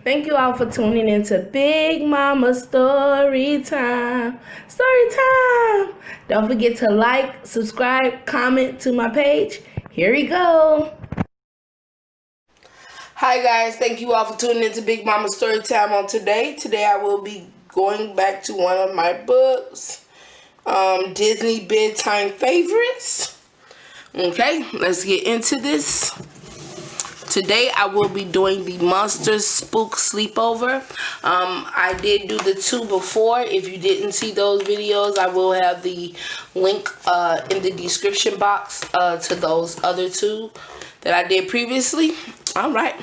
Thank you all for tuning into Big Mama Story Time. Story Time! Don't forget to like, subscribe, comment to my page. Here we go. Hi guys, thank you all for tuning into Big Mama Story Time on today. Today I will be going back to one of my books, Disney Bedtime Favorites. Okay, let's get into this. Today I will be doing the Monsters Spook Sleepover. I did do the two before. If you didn't see those videos, I will have the link in the description box to those other two that I did previously. Alright,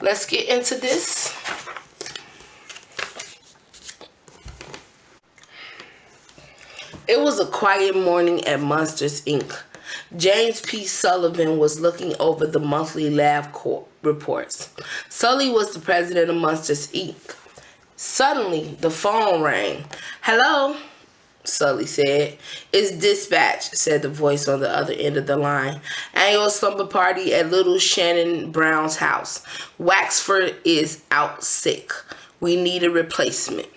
let's get into this. It was a quiet morning at Monsters, Inc. James P. Sullivan was looking over the monthly lab reports. Sully was the president of Monsters, Inc. Suddenly, the phone rang. "Hello?" Sully said. "It's dispatch," said the voice on the other end of the line. "Annual slumber party at little Shannon Brown's house. Waxford is out sick. We need a replacement."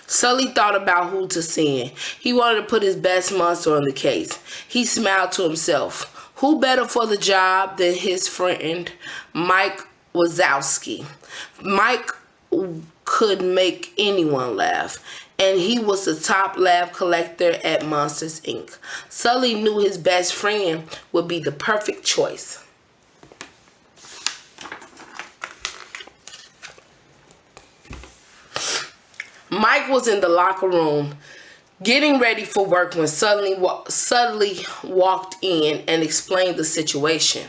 Sully thought about who to send. He wanted to put his best monster on the case. He smiled to himself. Who better for the job than his friend, Mike Wazowski? Mike could make anyone laugh, and he was the top laugh collector at Monsters, Inc. Sully knew his best friend would be the perfect choice. Mike was in the locker room getting ready for work when Sully walked in and explained the situation.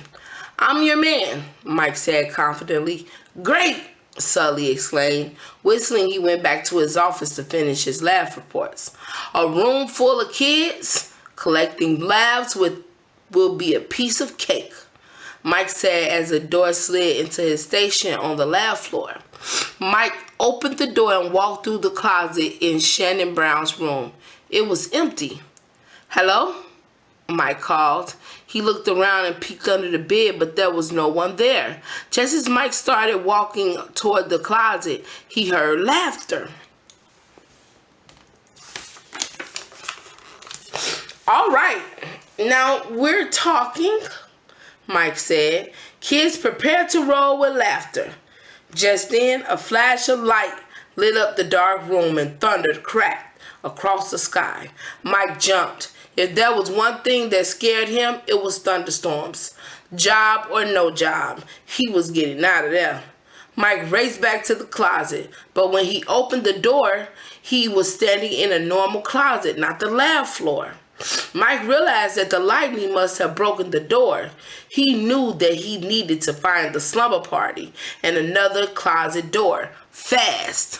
"I'm your man," Mike said confidently. "Great," Sully exclaimed. Whistling, he went back to his office to finish his lab reports. "A room full of kids collecting labs will be a piece of cake," Mike said as the door slid into his station on the lab floor. Mike opened the door and walked through the closet in Shannon Brown's room. It was empty. "Hello?" Mike called. He looked around and peeked under the bed, but there was no one there. Just as Mike started walking toward the closet, he heard laughter. "All right, now we're talking," Mike said. "Kids, prepare to roll with laughter." Just then, a flash of light lit up the dark room and thunder cracked across the sky. Mike jumped. If there was one thing that scared him, it was thunderstorms. Job or no job, he was getting out of there. Mike raced back to the closet, but when he opened the door, he was standing in a normal closet, not the lab floor. Mike realized that the lightning must have broken the door. He knew that he needed to find the slumber party and another closet door, fast.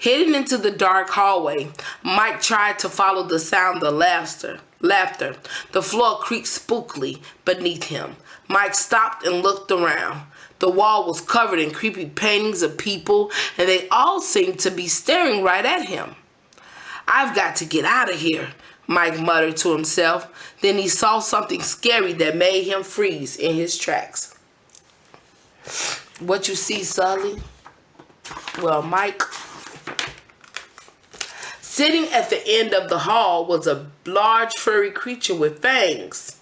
Heading into the dark hallway, Mike tried to follow the sound of laughter. The floor creaked spookily beneath him. Mike stopped and looked around. The wall was covered in creepy paintings of people, and they all seemed to be staring right at him. "I've got to get out of here," Mike muttered to himself. Then he saw something scary that made him freeze in his tracks. "What you see, Sully?" "Well, Mike." Sitting at the end of the hall was a large furry creature with fangs.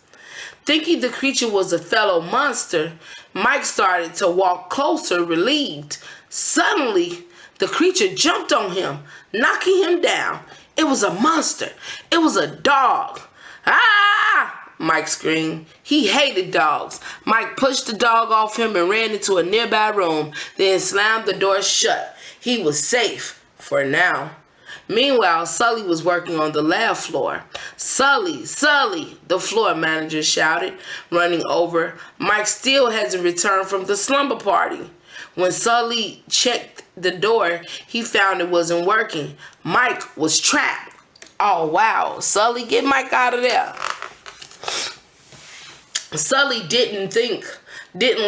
Thinking the creature was a fellow monster, Mike started to walk closer, relieved. Suddenly, the creature jumped on him, knocking him down. It was a monster. It was a dog. "Ah!" Mike screamed. He hated dogs. Mike pushed the dog off him and ran into a nearby room, then slammed the door shut. He was safe for now. Meanwhile, Sully was working on the lab floor. "Sully, Sully," the floor manager shouted, running over. Mike still hasn't returned from the slumber party. When Sully checked the door, he found it wasn't working. Mike was trapped. "Oh, wow. Sully, get Mike out of there." Sully didn't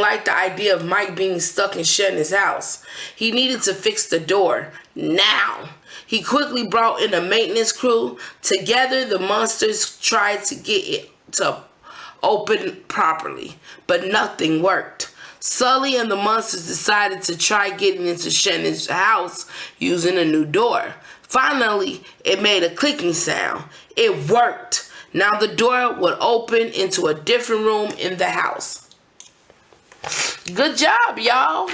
like the idea of Mike being stuck in Shannon's house. He needed to fix the door now. He quickly brought in a maintenance crew. Together, the monsters tried to get it to open properly, but nothing worked. Sully and the monsters decided to try getting into Shannon's house using a new door. Finally, it made a clicking sound. It worked. Now the door would open into a different room in the house. Good job, y'all.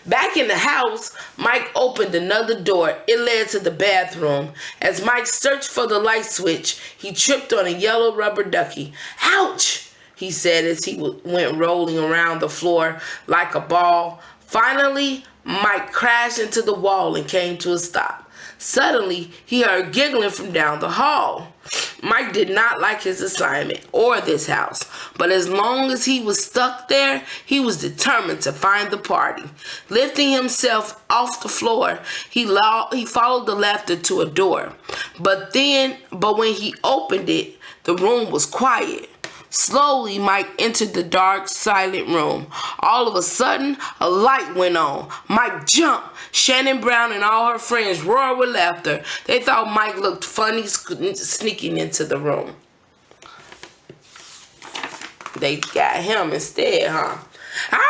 Back in the house, Mike opened another door. It led to the bathroom. As Mike searched for the light switch, he tripped on a yellow rubber ducky. Ouch, he said as he went rolling around the floor like a ball. Finally, Mike crashed into the wall and came to a stop. Suddenly, he heard giggling from down the hall. Mike did not like his assignment or this house, but as long as he was stuck there, he was determined to find the party. Lifting himself off the floor, he followed the laughter to a door. But when he opened it, the room was quiet. Slowly, Mike entered the dark, silent room. All of a sudden, a light went on. Mike jumped. Shannon Brown and all her friends roared with laughter. They thought Mike looked funny sneaking into the room. They got him instead, huh? Ah!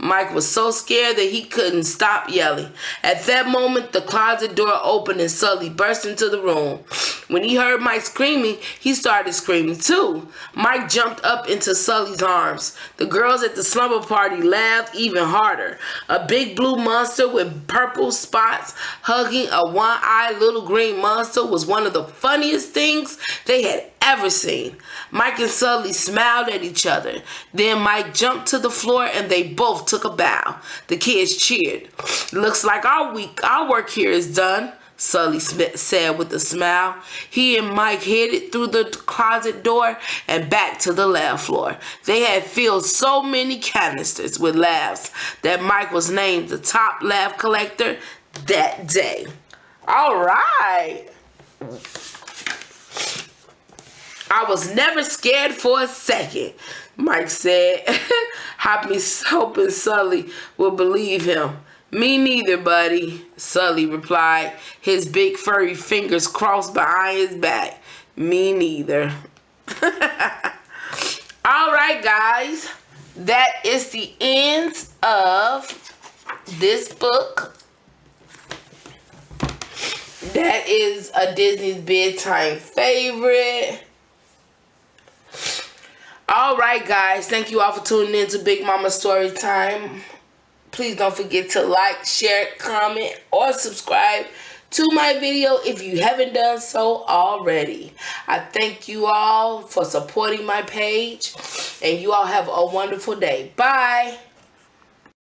Mike was so scared that he couldn't stop yelling. At that moment, the closet door opened and Sully burst into the room. When he heard Mike screaming, he started screaming too. Mike jumped up into Sully's arms. The girls at the slumber party laughed even harder. A big blue monster with purple spots hugging a one-eyed little green monster was one of the funniest things they had ever seen. Mike and Sully smiled at each other. Then Mike jumped to the floor and they both took a bow. The kids cheered. Looks like our work here is done, Sully said with a smile. He and Mike headed through the closet door and back to the lab floor. They had filled so many canisters with labs that Mike was named the top lab collector that day. All right. I was never scared for a second, Mike said, hoping Sully would believe him. Me neither, buddy, Sully replied, his big furry fingers crossed behind his back. Me neither. All right, guys, that is the end of this book. That is a Disney's bedtime favorite. All right, guys, thank you all for tuning in to Big Mama Story Time. Please don't forget to like, share, comment, or subscribe to my video if you haven't done so already. I thank you all for supporting my page, and you all have a wonderful day. Bye.